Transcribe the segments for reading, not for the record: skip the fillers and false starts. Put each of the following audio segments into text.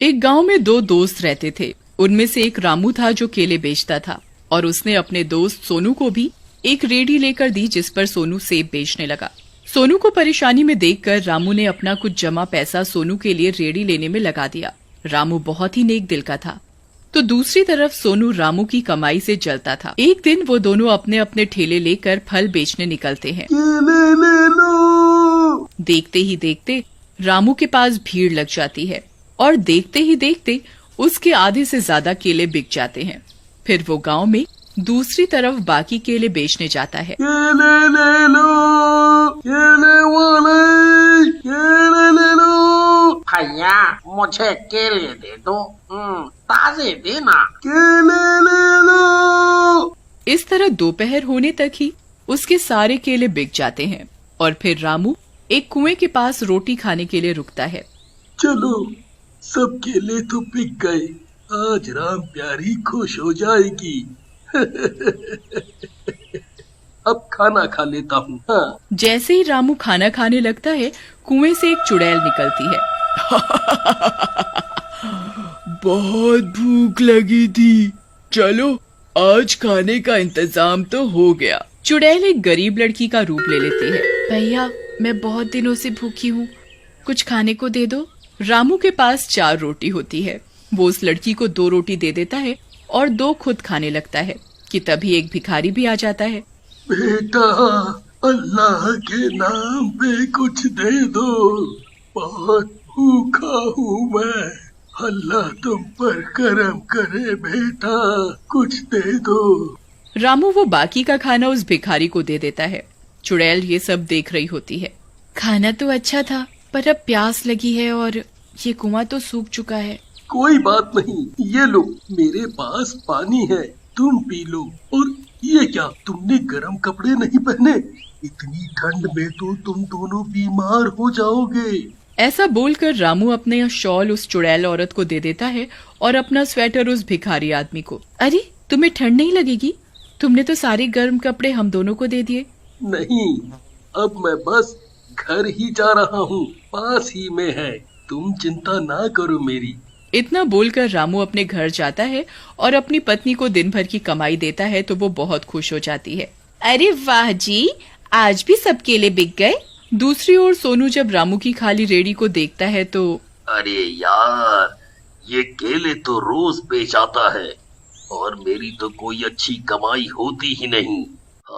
एक गांव में दो दोस्त रहते थे। उनमें से एक रामू था जो केले बेचता था और उसने अपने दोस्त सोनू को भी एक रेडी लेकर दी जिस पर सोनू सेब बेचने लगा। सोनू को परेशानी में देखकर रामू ने अपना कुछ जमा पैसा सोनू के लिए रेडी लेने में लगा दिया। रामू बहुत ही नेक दिल का था, तो दूसरी तरफ सोनू रामू की कमाई से जलता था। एक दिन वो दोनों अपने अपने ठेले लेकर फल बेचने निकलते हैं। देखते ही देखते रामू के पास भीड़ लग जाती है और देखते ही देखते उसके आधे से ज्यादा केले बिक जाते हैं। फिर वो गांव में दूसरी तरफ बाकी केले बेचने जाता है। केले ले लो, केले वाले, केले ले लो। भैया मुझे केले दे दो, ताजे देना। केले ले लो। इस तरह दोपहर होने तक ही उसके सारे केले बिक जाते हैं और फिर रामू एक कुएं के पास रोटी खाने के लिए रुकता है। चलो, सब केले तो बिक गए, आज राम प्यारी खुश हो जाएगी। अब खाना खा लेता हूँ। हाँ। जैसे ही रामू खाना खाने लगता है, कुएं से एक चुड़ैल निकलती है। बहुत भूख लगी थी, चलो आज खाने का इंतजाम तो हो गया। चुड़ैल एक गरीब लड़की का रूप ले लेती है। भैया, मैं बहुत दिनों से भूखी हूँ, कुछ खाने को दे दो। रामू के पास 4 रोटी होती है। वो उस लड़की को 2 रोटी दे देता है और 2 खुद खाने लगता है कि तभी एक भिखारी भी आ जाता है। बेटा, अल्लाह के नाम पे कुछ दे दो, बहुत भूखा हूँ मैं। अल्लाह तुम पर करम करे बेटा, कुछ दे दो। रामू वो बाकी का खाना उस भिखारी को दे देता है। चुड़ैल ये सब देख रही होती है। खाना तो अच्छा था, पर अब प्यास लगी है और ये कुआं तो सूख चुका है। कोई बात नहीं, ये लो, मेरे पास पानी है, तुम पी लो। और ये क्या, तुमने गर्म कपड़े नहीं पहने? इतनी ठंड में तो तुम दोनों बीमार हो जाओगे। ऐसा बोलकर रामू अपने शॉल उस चुड़ैल औरत को दे देता है और अपना स्वेटर उस भिखारी आदमी को। अरे, तुम्हें ठंड नहीं लगेगी? तुमने तो सारे गर्म कपड़े हम दोनों को दे दिए। नहीं, अब मैं बस घर ही जा रहा हूँ, पास ही में है, तुम चिंता ना करो मेरी। इतना बोलकर रामू अपने घर जाता है और अपनी पत्नी को दिन भर की कमाई देता है तो वो बहुत खुश हो जाती है। अरे वाह जी, आज भी सब केले बिक गए। दूसरी ओर सोनू जब रामू की खाली रेड़ी को देखता है तो अरे यार, ये केले तो रोज बेच आता है और मेरी तो कोई अच्छी कमाई होती ही नहीं।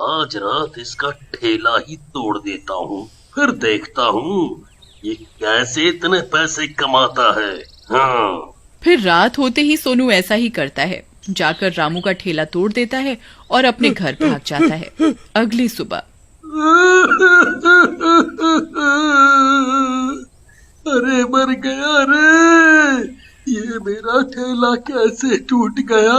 आज रात इसका ठेला ही तोड़ देता हूँ, फिर देखता हूँ ये कैसे इतने पैसे कमाता है। हाँ। फिर रात होते ही सोनू ऐसा ही करता है, जाकर रामू का ठेला तोड़ देता है और अपने घर भाग जाता है। अगली सुबह अरे मर गया रे, ये मेरा ठेला कैसे टूट गया।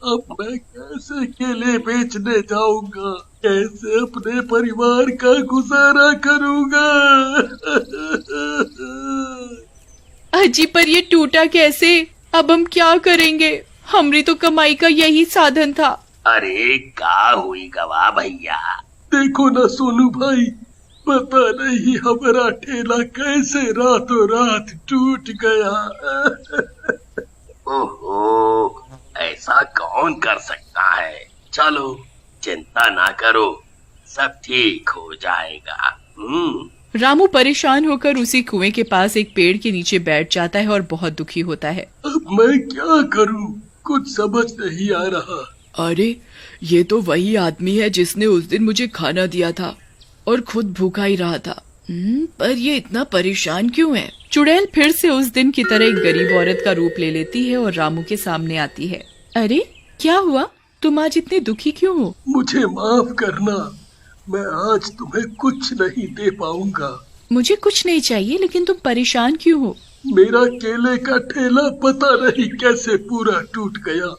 अब मैं कैसे केले बेचने जाऊंगा, कैसे अपने परिवार का गुजारा करूंगा। अजी, पर ये टूटा कैसे? अब हम क्या करेंगे? हमारी तो कमाई का यही साधन था। अरे का हुई गवा भैया, देखो ना सोनू भाई, पता नहीं हमारा ठेला कैसे रातों रात टूट गया। ओहो, ऐसा कौन कर सकता है। चलो चिंता ना करो, सब ठीक हो जाएगा। रामू परेशान होकर उसी कुएं के पास एक पेड़ के नीचे बैठ जाता है और बहुत दुखी होता है। अब मैं क्या करूं, कुछ समझ नहीं आ रहा। अरे, ये तो वही आदमी है जिसने उस दिन मुझे खाना दिया था और खुद भूखा ही रहा था। पर ये इतना परेशान क्यों है? चुड़ैल फिर से उस दिन की तरह एक गरीब औरत का रूप ले लेती है और रामू के सामने आती है। अरे, क्या हुआ? तुम आज इतने दुखी क्यों हो? मुझे माफ करना, मैं आज तुम्हें कुछ नहीं दे पाऊंगा। मुझे कुछ नहीं चाहिए, लेकिन तुम परेशान क्यों हो? मेरा केले का ठेला पता नहीं कैसे पूरा टूट गया।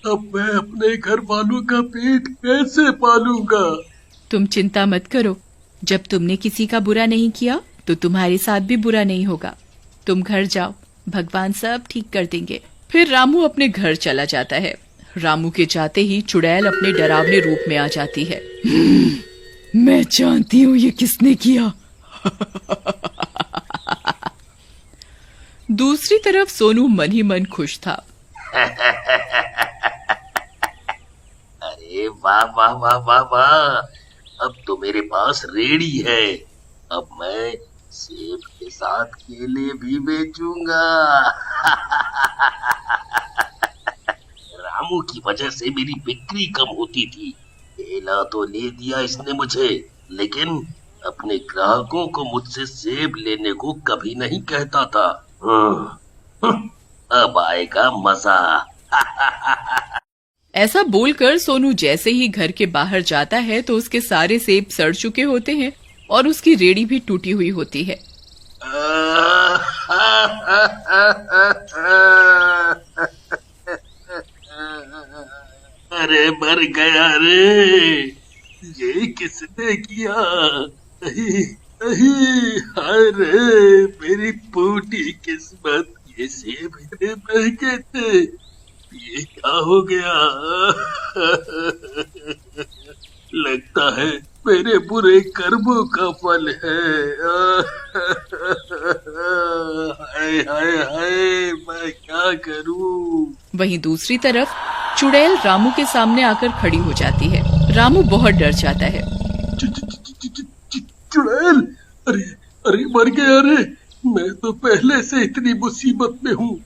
अब मैं अपने घर वालों का पेट कैसे पालूंगा? तुम चिंता मत करो, जब तुमने किसी का बुरा नहीं किया तो तुम्हारे साथ भी बुरा नहीं होगा। तुम घर जाओ, भगवान सब ठीक कर देंगे। फिर रामू अपने घर चला जाता है। रामू के जाते ही चुड़ैल अपने डरावने रूप में आ जाती है। मैं जानती हूँ ये किसने किया। दूसरी तरफ सोनू मन ही मन खुश था। अरे वाह वाह वाह वाह वाह, अब तो मेरे पास रेड़ी है। अब मैं सेब के साथ केले भी बेचूंगा। रामू की वजह से मेरी बिक्री कम होती थी। केला तो ले दिया इसने मुझे, लेकिन अपने ग्राहकों को मुझसे सेब लेने को कभी नहीं कहता था। अब आएगा मजा। ऐसा बोलकर सोनू जैसे ही घर के बाहर जाता है तो उसके सारे सेब सड़ चुके होते हैं और उसकी रेड़ी भी टूटी हुई होती है। अरे मर गया रे, ये किसने किया? हाय रे मेरी फूटी किस्मत, ये सेब इतने महंगे थे, ये क्या हो गया? लगता है मेरे बुरे कर्मों का फल है। हाय हाय हाय, मैं क्या करूं? वहीं दूसरी तरफ चुड़ैल रामू के सामने आकर खड़ी हो जाती है। रामू बहुत डर जाता है। चुड़ैल, अरे अरे मर गया रे, मैं तो पहले से इतनी मुसीबत में हूँ,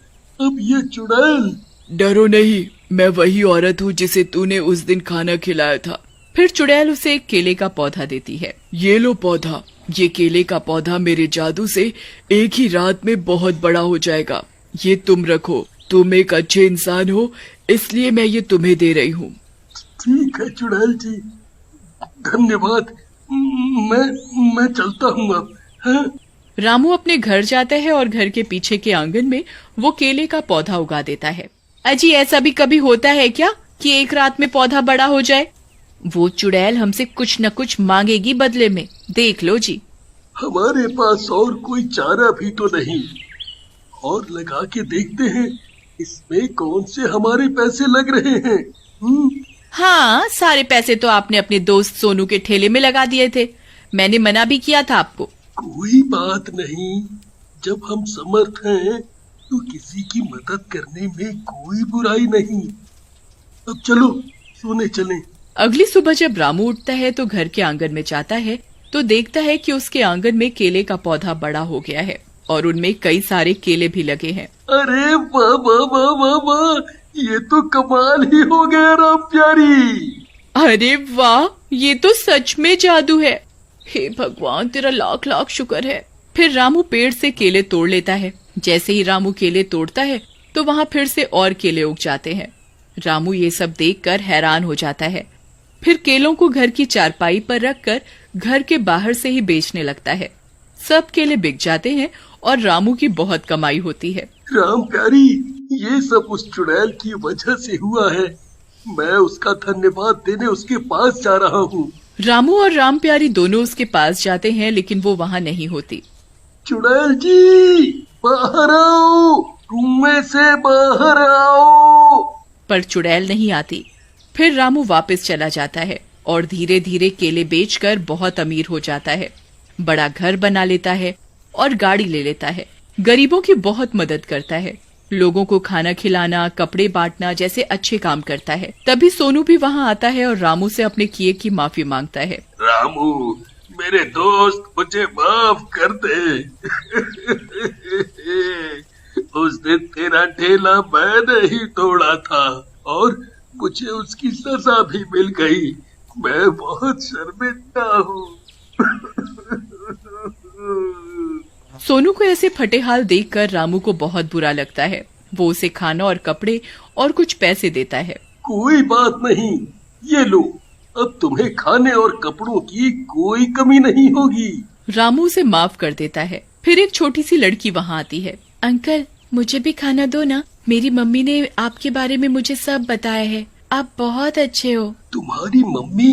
अब ये चुड़ैल। डरो नहीं, मैं वही औरत हूँ जिसे तूने उस दिन खाना खिलाया था। फिर चुड़ैल उसे एक केले का पौधा देती है। ये लो पौधा, ये केले का पौधा मेरे जादू से एक ही रात में बहुत बड़ा हो जाएगा। ये तुम रखो, तुम एक अच्छे इंसान हो, इसलिए मैं ये तुम्हें दे रही हूँ। ठीक है चुड़ैल जी, धन्यवाद। मैं चलता हूँ अब। हाँ? रामू अपने घर जाता है और घर के पीछे के आंगन में वो केले का पौधा उगा देता है। अजी, ऐसा भी कभी होता है क्या कि एक रात में पौधा बड़ा हो जाए? वो चुड़ैल हमसे कुछ न कुछ मांगेगी बदले में, देख लो जी। हमारे पास और कोई चारा भी तो नहीं, और लगा के देखते हैं इसमें कौन से हमारे पैसे लग रहे हैं। हाँ, सारे पैसे तो आपने अपने दोस्त सोनू के ठेले में लगा दिए थे। मैंने मना भी किया था आपको। कोई बात नहीं, जब हम समर्थ हैं तो किसी की मदद करने में कोई बुराई नहीं। अब चलो सोने चलें। अगली सुबह जब रामू उठता है तो घर के आंगन में जाता है तो देखता है कि उसके आंगन में केले का पौधा बड़ा हो गया है और उनमें कई सारे केले भी लगे हैं। अरे वाह वाह वाह वाह वाह, ये तो कमाल ही हो गया राम प्यारी। अरे वाह, ये तो सच में जादू है। हे भगवान, तेरा लाख लाख शुक्र है। फिर रामू पेड़ से केले तोड़ लेता है। जैसे ही रामू केले तोड़ता है तो वहाँ फिर से और केले उग जाते हैं। रामू ये सब देखकर हैरान हो जाता है। फिर केलों को घर की चारपाई पर रखकर घर के बाहर से ही बेचने लगता है। सब केले बिक जाते हैं और रामू की बहुत कमाई होती है। राम प्यारी, ये सब उस चुड़ैल की वजह से हुआ है। मैं उसका धन्यवाद देने उसके पास जा रहा हूँ। रामू और राम प्यारी दोनों उसके पास जाते हैं, लेकिन वो वहाँ नहीं होती। चुड़ैल जी, बाहर आओ, कुएं से बाहर आओ। पर चुड़ैल नहीं आती। फिर रामू वापस चला जाता है और धीरे धीरे केले बेचकर बहुत अमीर हो जाता है। बड़ा घर बना लेता है और गाड़ी ले लेता है। गरीबों की बहुत मदद करता है। लोगों को खाना खिलाना, कपड़े बांटना जैसे अच्छे काम करता है। तभी सोनू भी वहाँ आता है और रामू से अपने किए की माफी मांगता है। रामू, मेरे दोस्त, मुझे माफ कर दे। उस दिन तेरा ठेला मैंने ही तोड़ा था और मुझे उसकी सजा भी मिल गई। मैं बहुत शर्मिंदा हूँ। सोनू को ऐसे फटे हाल देखकर रामू को बहुत बुरा लगता है। वो उसे खाना और कपड़े और कुछ पैसे देता है। कोई बात नहीं, ये लो, अब तुम्हें खाने और कपड़ों की कोई कमी नहीं होगी। रामू उसे माफ कर देता है। फिर एक छोटी सी लड़की वहाँ आती है। अंकल, मुझे भी खाना दो ना। मेरी मम्मी ने आपके बारे में मुझे सब बताया है। आप बहुत अच्छे हो। तुम्हारी मम्मी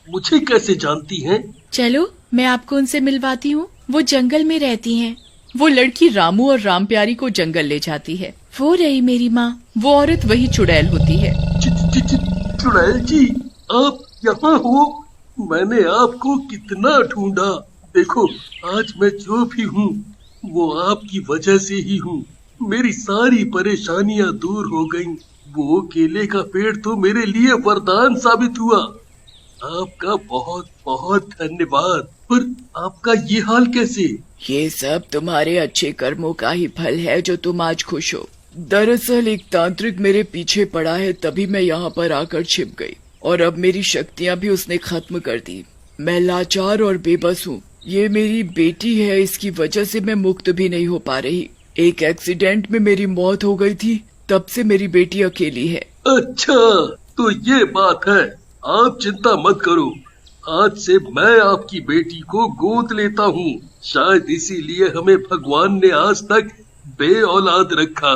मुझे कैसे जानती हैं? चलो, मैं आपको उनसे मिलवाती हूँ। वो जंगल में रहती हैं। वो लड़की रामू और राम प्यारी को जंगल ले जाती है। वो रही मेरी माँ। वो औरत वही चुड़ैल होती है। चुड़ैल जी, आप यहाँ हो? मैंने आपको कितना ढूंढा। देखो, आज मैं जो भी हूँ वो आपकी वजह से ही हूँ। मेरी सारी परेशानियां दूर हो गईं। वो केले का पेड़ तो मेरे लिए वरदान साबित हुआ। आपका बहुत बहुत धन्यवाद। पर आपका ये हाल कैसे? ये सब तुम्हारे अच्छे कर्मों का ही फल है जो तुम आज खुश हो। दरअसल एक तांत्रिक मेरे पीछे पड़ा है, तभी मैं यहाँ पर आकर छिप गई और अब मेरी शक्तियाँ भी उसने खत्म कर दी। मैं लाचार और बेबस हूँ। ये मेरी बेटी है, इसकी वजह से मैं मुक्त भी नहीं हो पा रही। एक एक्सीडेंट में मेरी मौत हो गई थी, तब से मेरी बेटी अकेली है। अच्छा, तो ये बात है। आप चिंता मत करो, आज से मैं आपकी बेटी को गोद लेता हूँ। शायद इसीलिए हमें भगवान ने आज तक बे औलाद रखा।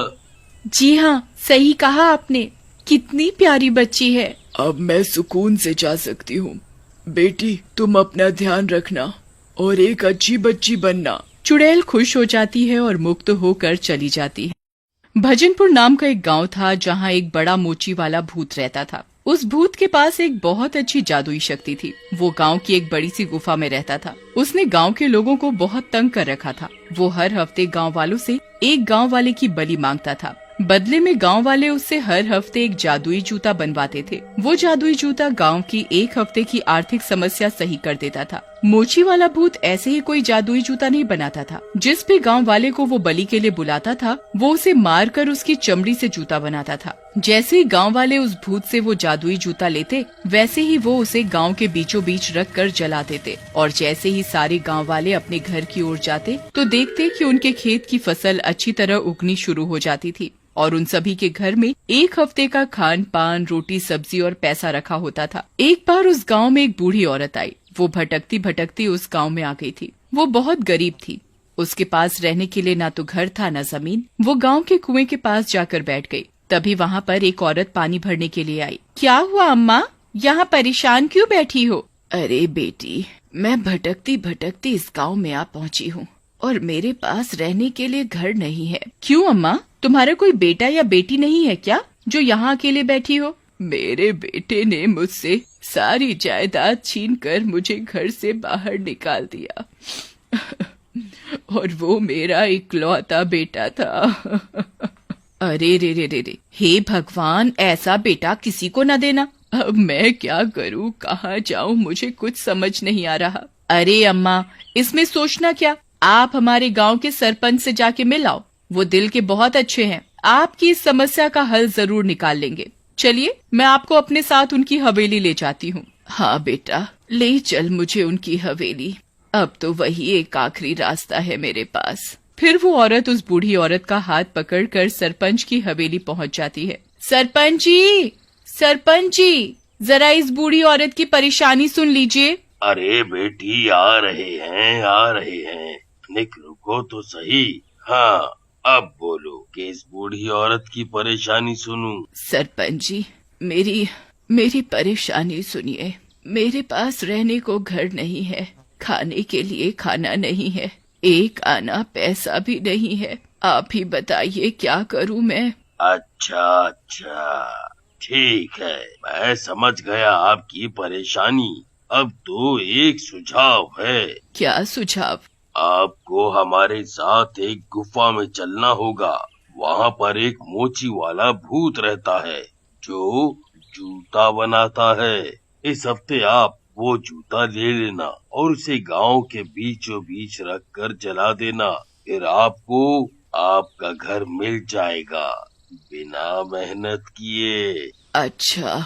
जी हाँ, सही कहा आपने। कितनी प्यारी बच्ची है। अब मैं सुकून से जा सकती हूँ। बेटी, तुम अपना ध्यान रखना और एक अच्छी बच्ची बनना। चुड़ैल खुश हो जाती है और मुक्त होकर चली जाती है। भजनपुर नाम का एक गांव था जहां एक बड़ा मोची वाला भूत रहता था। उस भूत के पास एक बहुत अच्छी जादुई शक्ति थी। वो गांव की एक बड़ी सी गुफा में रहता था। उसने गांव के लोगों को बहुत तंग कर रखा था। वो हर हफ्ते गांव वालों से एक गांव वाले की बलि मांगता था। बदले में गांव वाले उससे हर हफ्ते एक जादुई जूता बनवाते थे। वो जादुई जूता गांव की एक हफ्ते की आर्थिक समस्या सही कर देता था। मोची वाला भूत ऐसे ही कोई जादुई जूता नहीं बनाता था। जिस भी गांव वाले को वो बलि के लिए बुलाता था, वो उसे मार कर उसकी चमड़ी से जूता बनाता था। जैसे ही गांव वाले उस भूत से वो जादुई जूता लेते, वैसे ही वो उसे गांव के बीचों बीच रख कर जला देते। और जैसे ही सारे गांव वाले अपने घर की ओर जाते, तो देखते कि उनके खेत की फसल अच्छी तरह उगनी शुरू हो जाती थी और उन सभी के घर में एक हफ्ते का खान पान, रोटी सब्जी और पैसा रखा होता था। एक बार उस गांव में एक बूढ़ी औरत आई। वो भटकती भटकती उस गांव में आ गई थी। वो बहुत गरीब थी। उसके पास रहने के लिए ना तो घर था ना जमीन। वो गांव के कुएं के पास जाकर बैठ गई। तभी वहाँ पर एक औरत पानी भरने के लिए आई। क्या हुआ अम्मा, यहाँ परेशान क्यों बैठी हो? अरे बेटी, मैं भटकती भटकती इस गांव में आ पहुँची हूँ और मेरे पास रहने के लिए घर नहीं है। क्यों अम्मा, तुम्हारा कोई बेटा या बेटी नहीं है क्या जो यहाँ अकेले बैठी हो? मेरे बेटे ने मुझसे सारी जायदाद छीनकर मुझे घर से बाहर निकाल दिया और वो मेरा इकलौता बेटा था। अरे रे रे रे रे, हे भगवान, ऐसा बेटा किसी को न देना। अब मैं क्या करूँ, कहाँ जाऊँ, मुझे कुछ समझ नहीं आ रहा। अरे अम्मा, इसमें सोचना क्या, आप हमारे गांव के सरपंच से जाके मिल आओ। वो दिल के बहुत अच्छे हैं, आपकी इस समस्या का हल जरूर निकाल लेंगे। चलिए, मैं आपको अपने साथ उनकी हवेली ले जाती हूँ। हाँ बेटा, ले चल मुझे उनकी हवेली। अब तो वही एक आखिरी रास्ता है मेरे पास। फिर वो औरत उस बूढ़ी औरत का हाथ पकड़कर सरपंच की हवेली पहुँच जाती है। सरपंच जी, सरपंच जी, जरा इस बूढ़ी औरत की परेशानी सुन लीजिए। अरे बेटी, आ रहे हैं आ रहे हैं, निक रुको तो सही। हाँ, अब बोलो कि इस बूढ़ी औरत की परेशानी सुनूं। सरपंच जी, मेरी परेशानी सुनिए। मेरे पास रहने को घर नहीं है, खाने के लिए खाना नहीं है, एक आना पैसा भी नहीं है। आप ही बताइए क्या करूं मैं? अच्छा, ठीक है, मैं समझ गया आपकी परेशानी। अब तो एक सुझाव है। क्या सुझाव? आपको हमारे साथ एक गुफा में चलना होगा। वहाँ पर एक मोची वाला भूत रहता है जो जूता बनाता है। इस हफ्ते आप वो जूता ले लेना और उसे गांव के बीचों बीच रख कर जला देना। फिर आपको आपका घर मिल जाएगा बिना मेहनत किए। अच्छा,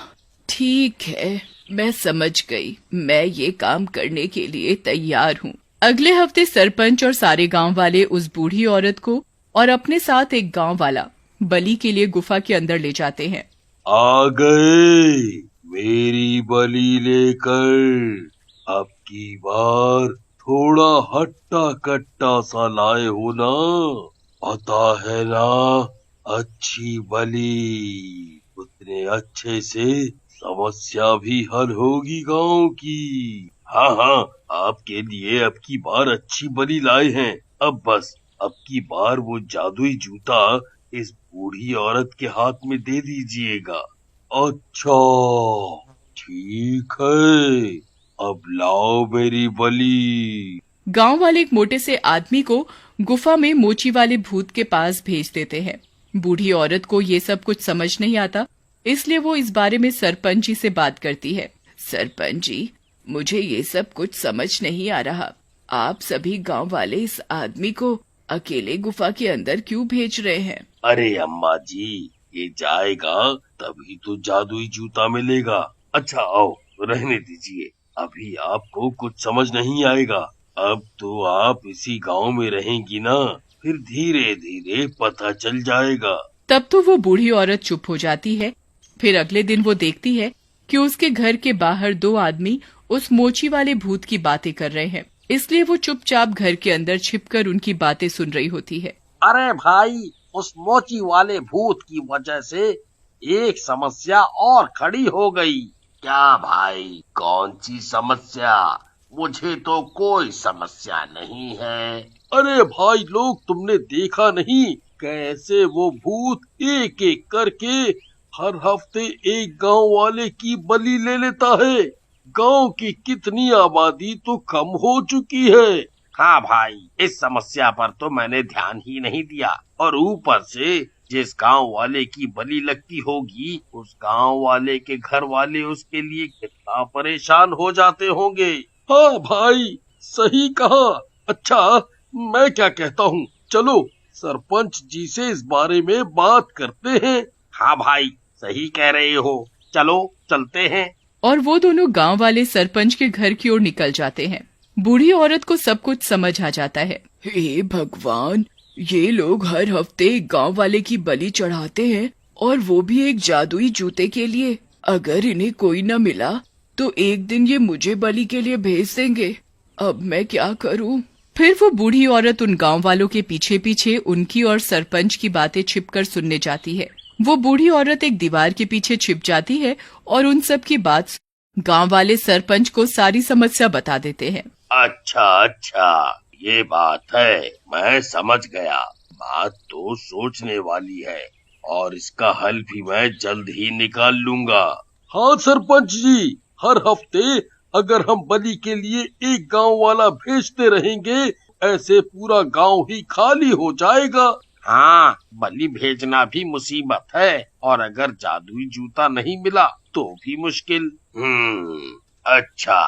ठीक है, मैं समझ गई। मैं ये काम करने के लिए तैयार हूँ। अगले हफ्ते सरपंच और सारे गांव वाले उस बूढ़ी औरत को और अपने साथ एक गांव वाला बलि के लिए गुफा के अंदर ले जाते हैं। आ गए मेरी बलि लेकर। अब की बार थोड़ा हट्टा कट्टा सा लाए हो ना, पता है ना, अच्छी बलि उतने अच्छे से समस्या भी हल होगी गांव की। हाँ, आपके लिए अब की बार अच्छी बलि लाए हैं। अब बस अब की बार वो जादुई जूता इस बूढ़ी औरत के हाथ में दे दीजिएगा। अच्छा, ठीक है, अब लाओ मेरी बलि। गांव वाले एक मोटे से आदमी को गुफा में मोची वाले भूत के पास भेज देते हैं। बूढ़ी औरत को ये सब कुछ समझ नहीं आता, इसलिए वो इस बारे में सरपंच जी से बात करती है। सरपंच जी, मुझे ये सब कुछ समझ नहीं आ रहा। आप सभी गांव वाले इस आदमी को अकेले गुफा के अंदर क्यों भेज रहे हैं? अरे अम्मा जी, ये जाएगा तभी तो जादुई जूता मिलेगा। अच्छा आओ, रहने दीजिए, अभी आपको कुछ समझ नहीं आएगा। अब तो आप इसी गांव में रहेंगी ना, फिर धीरे धीरे पता चल जाएगा। तब तो वो बूढ़ी औरत चुप हो जाती है। फिर अगले दिन वो देखती है कि उसके घर के बाहर 2 आदमी उस मोची वाले भूत की बातें कर रहे हैं, इसलिए वो चुपचाप घर के अंदर छिपकर उनकी बातें सुन रही होती है। अरे भाई, उस मोची वाले भूत की वजह से एक समस्या और खड़ी हो गई। क्या भाई, कौन सी समस्या? मुझे तो कोई समस्या नहीं है। अरे भाई लोग, तुमने देखा नहीं कैसे वो भूत एक एक करके हर हफ्ते एक गांव वाले की बलि ले लेता है। गांव की कितनी आबादी तो कम हो चुकी है। हाँ भाई, इस समस्या पर तो मैंने ध्यान ही नहीं दिया। और ऊपर से जिस गांव वाले की बलि लगती होगी, उस गांव वाले के घर वाले उसके लिए कितना परेशान हो जाते होंगे। हाँ भाई, सही कहा। अच्छा, मैं क्या कहता हूँ, चलो सरपंच जी से इस बारे में बात करते हैं। हाँ भाई, सही कह रहे हो, चलो चलते हैं। और वो दोनों गांव वाले सरपंच के घर की ओर निकल जाते हैं। बूढ़ी औरत को सब कुछ समझ आ जाता है। हे भगवान, ये लोग हर हफ्ते एक गांव वाले की बलि चढ़ाते हैं, और वो भी एक जादुई जूते के लिए। अगर इन्हें कोई न मिला तो एक दिन ये मुझे बलि के लिए भेज देंगे। अब मैं क्या करूं? फिर वो बूढ़ी औरत उन गांव वालों के पीछे पीछे उनकी और सरपंच की बातें छिपकर सुनने जाती है। वो बूढ़ी औरत एक दीवार के पीछे छिप जाती है और उन सब की बात गांव वाले सरपंच को सारी समस्या बता देते हैं। अच्छा, ये बात है, मैं समझ गया। बात तो सोचने वाली है और इसका हल भी मैं जल्द ही निकाल लूंगा। हाँ सरपंच जी, हर हफ्ते अगर हम बलि के लिए एक गांव वाला भेजते रहेंगे, ऐसे पूरा गांव ही खाली हो जाएगा। हाँ, बलि भेजना भी मुसीबत है, और अगर जादुई जूता नहीं मिला तो भी मुश्किल। अच्छा,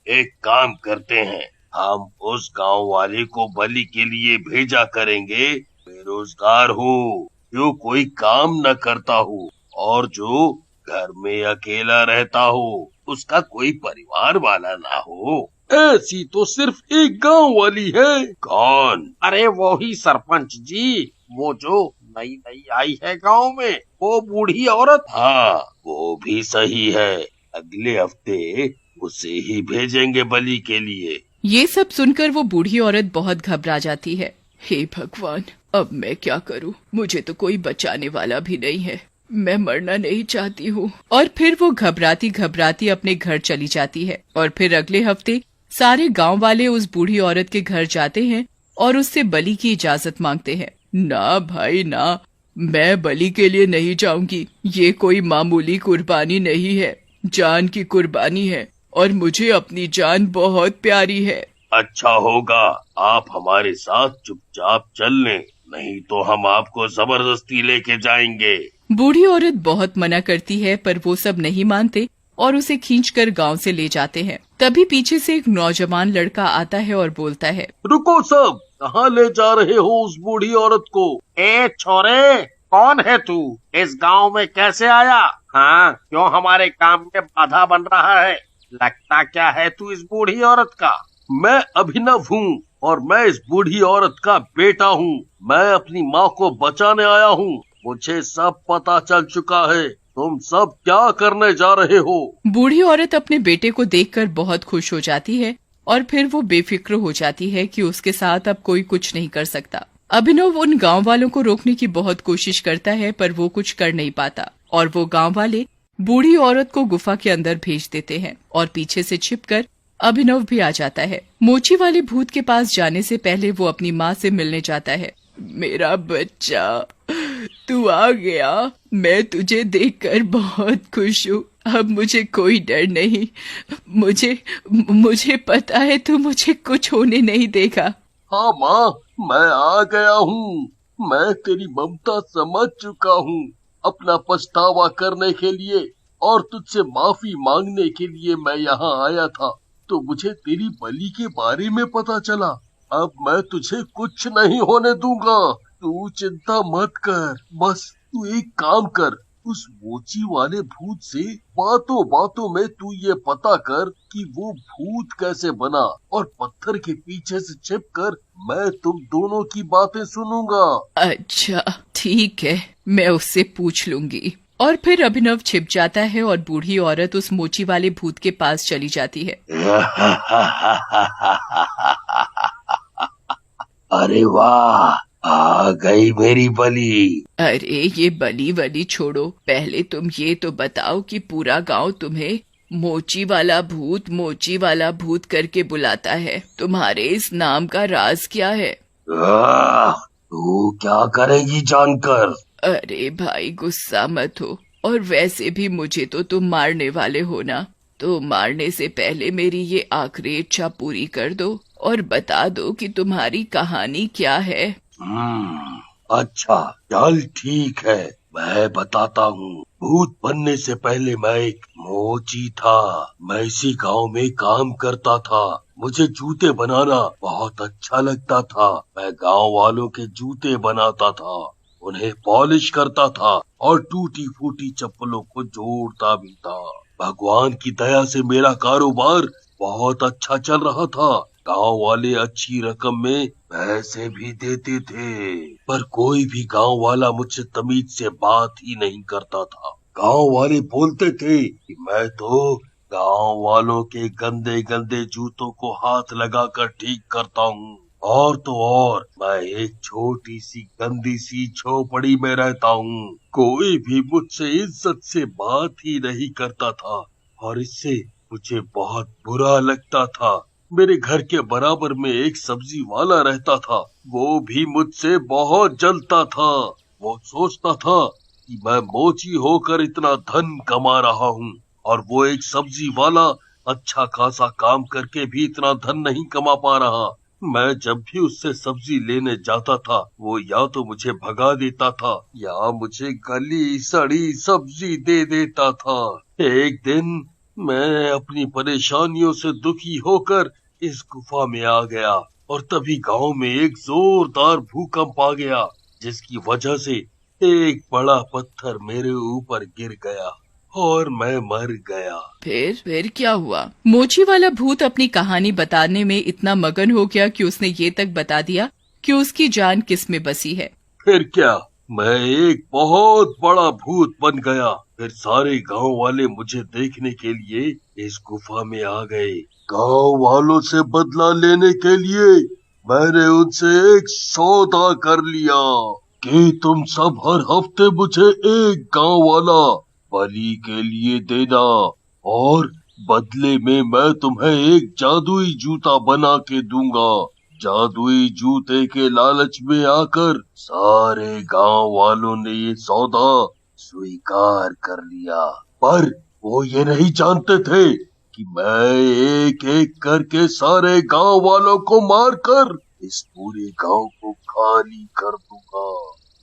एक काम करते हैं, हम उस गांव वाले को बलि के लिए भेजा करेंगे बेरोजगार हो, जो कोई काम न करता हो और जो घर में अकेला रहता हो, उसका कोई परिवार वाला ना हो। ऐसी तो सिर्फ एक गांव वाली है। कौन? अरे वो ही सरपंच जी, वो जो नई नई आई है गांव में, वो बूढ़ी औरत। हाँ, वो भी सही है। अगले हफ्ते उसे ही भेजेंगे बलि के लिए। ये सब सुनकर वो बूढ़ी औरत बहुत घबरा जाती है। हे भगवान, अब मैं क्या करूं? मुझे तो कोई बचाने वाला भी नहीं है। मैं मरना नहीं चाहती हूँ। और फिर वो घबराती घबराती अपने घर चली जाती है। और फिर अगले हफ्ते सारे गांव वाले उस बूढ़ी औरत के घर जाते हैं और उससे बलि की इजाजत मांगते हैं। ना भाई ना, मैं बलि के लिए नहीं जाऊंगी। ये कोई मामूली कुर्बानी नहीं है, जान की कुर्बानी है, और मुझे अपनी जान बहुत प्यारी है। अच्छा होगा आप हमारे साथ चुपचाप चल लें, नहीं तो हम आपको जबरदस्ती लेके जाएंगे। बूढ़ी औरत बहुत मना करती है, पर वो सब नहीं मानते और उसे खींचकर गांव से ले जाते हैं। तभी पीछे से एक नौजवान लड़का आता है और बोलता है, रुको सब, कहाँ ले जा रहे हो उस बूढ़ी औरत को? ए छोरे, कौन है तू? इस गांव में कैसे आया? हाँ, क्यों हमारे काम में बाधा बन रहा है? लगता क्या है तू इस बूढ़ी औरत का? मैं अभिनव हूँ और मैं इस बूढ़ी औरत का बेटा हूँ। मैं अपनी माँ को बचाने आया हूँ। मुझे सब पता चल चुका है। तुम सब क्या करने जा रहे हो? बूढ़ी औरत अपने बेटे को देखकर बहुत खुश हो जाती है और फिर वो बेफिक्र हो जाती है कि उसके साथ अब कोई कुछ नहीं कर सकता। अभिनव उन गांव वालों को रोकने की बहुत कोशिश करता है, पर वो कुछ कर नहीं पाता और वो गांव वाले बूढ़ी औरत को गुफा के अंदर भेज देते हैं और पीछे से छिपकर अभिनव भी आ जाता है। मोची वाले भूत के पास जाने से पहले वो अपनी माँ से मिलने जाता है। मेरा बच्चा, तू आ गया। मैं तुझे देखकर बहुत खुश हूँ। अब मुझे कोई डर नहीं। मुझे पता है तू मुझे कुछ होने नहीं देगा। हाँ माँ, मैं आ गया हूँ। मैं तेरी ममता समझ चुका हूँ। अपना पछतावा करने के लिए और तुझसे माफी मांगने के लिए मैं यहाँ आया था, तो मुझे तेरी बलि के बारे में पता चला। अब मैं तुझे कुछ नहीं होने दूंगा। तू चिंता मत कर। बस तू एक काम कर, उस मोची वाले भूत से बातों बातों में तू ये पता कर कि वो भूत कैसे बना, और पत्थर के पीछे से छिपकर मैं तुम दोनों की बातें सुनूंगा। अच्छा ठीक है, मैं उससे पूछ लूंगी। और फिर अभिनव छिप जाता है और बूढ़ी औरत उस मोची वाले भूत के पास चली जाती है। अरे वाह, आ गई मेरी बलि। अरे ये बली वली छोड़ो, पहले तुम ये तो बताओ कि पूरा गांव तुम्हें मोची वाला भूत करके बुलाता है। तुम्हारे इस नाम का राज क्या है? तू क्या करेगी जानकर? अरे भाई गुस्सा मत हो, और वैसे भी मुझे तो तुम मारने वाले हो ना, तो मारने से पहले मेरी ये आखिरी इच्छा पूरी कर दो और बता दो कि तुम्हारी कहानी क्या है। अच्छा चल ठीक है, मैं बताता हूँ। भूत बनने से पहले मैं एक मोची था। मैं इसी गांव में काम करता था। मुझे जूते बनाना बहुत अच्छा लगता था। मैं गांव वालों के जूते बनाता था, उन्हें पॉलिश करता था और टूटी फूटी चप्पलों को जोड़ता भी था। भगवान की दया से मेरा कारोबार बहुत अच्छा चल रहा था। गांव वाले अच्छी रकम में पैसे भी देते थे, पर कोई भी गांव वाला मुझसे तमीज से बात ही नहीं करता था। गांव वाले बोलते थे कि मैं तो गांव वालों के गंदे गंदे जूतों को हाथ लगाकर ठीक करता हूँ, और तो और मैं एक छोटी सी गंदी सी झोपड़ी में रहता हूँ। कोई भी मुझसे इज्जत से बात ही नहीं करता था, और इससे मुझे बहुत बुरा लगता था। मेरे घर के बराबर में एक सब्जी वाला रहता था, वो भी मुझसे बहुत जलता था। वो सोचता था कि मैं मोची होकर इतना धन कमा रहा हूँ, और वो एक सब्जी वाला अच्छा खासा काम करके भी इतना धन नहीं कमा पा रहा। मैं जब भी उससे सब्जी लेने जाता था, वो या तो मुझे भगा देता था या मुझे गली सड़ी सब्जी दे देता था। एक दिन मैं अपनी परेशानियों से दुखी होकर इस गुफा में आ गया, और तभी गांव में एक जोरदार भूकंप आ गया, जिसकी वजह से एक बड़ा पत्थर मेरे ऊपर गिर गया और मैं मर गया। फिर क्या हुआ? मोची वाला भूत अपनी कहानी बताने में इतना मगन हो गया कि उसने ये तक बता दिया कि उसकी जान किस में बसी है। फिर क्या, मैं एक बहुत बड़ा भूत बन गया। फिर सारे गांव वाले मुझे देखने के लिए इस गुफा में आ गए। गांव वालों से बदला लेने के लिए मैंने उनसे एक सौदा कर लिया कि तुम सब हर हफ्ते मुझे एक गांव वाला बलि के लिए देना, और बदले में मैं तुम्हें एक जादुई जूता बना के दूंगा। जादुई जूते के लालच में आकर सारे गांव वालों ने ये सौदा स्वीकार कर लिया, पर वो ये नहीं जानते थे कि मैं एक एक करके सारे गांव वालों को मारकर इस पूरे गांव को खाली कर दूंगा।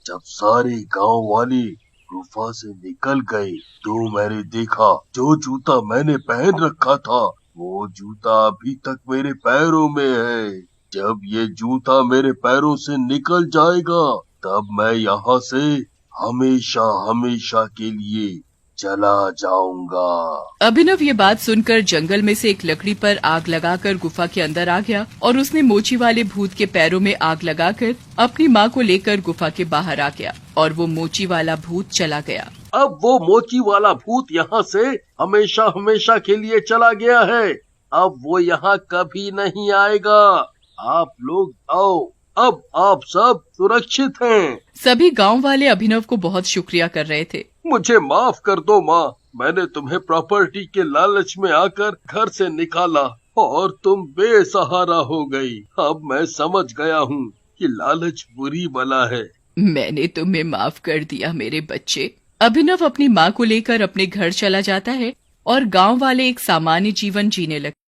जब सारे गांव वाले गुफा से निकल गए तो मैंने देखा जो जूता मैंने पहन रखा था वो जूता अभी तक मेरे पैरों में है। जब ये जूता मेरे पैरों से निकल जाएगा तब मैं यहाँ से हमेशा हमेशा के लिए चला जाऊंगा। अभिनव ये बात सुनकर जंगल में से एक लकड़ी पर आग लगाकर गुफा के अंदर आ गया, और उसने मोची वाले भूत के पैरों में आग लगाकर अपनी माँ को लेकर गुफा के बाहर आ गया, और वो मोची वाला भूत चला गया। अब वो मोची वाला भूत यहाँ से हमेशा हमेशा के लिए चला गया है। अब वो यहाँ कभी नहीं आएगा। आप लोग आओ, अब आप सब सुरक्षित हैं। सभी गांव वाले अभिनव को बहुत शुक्रिया कर रहे थे। मुझे माफ कर दो माँ, मैंने तुम्हें प्रॉपर्टी के लालच में आकर घर से निकाला और तुम बेसहारा हो गई। अब मैं समझ गया हूँ कि लालच बुरी बला है। मैंने तुम्हें माफ कर दिया मेरे बच्चे, अभिनव अपनी माँ को लेकर अपने घर चला जाता है और गांव वाले एक सामान्य जीवन जीने लगते।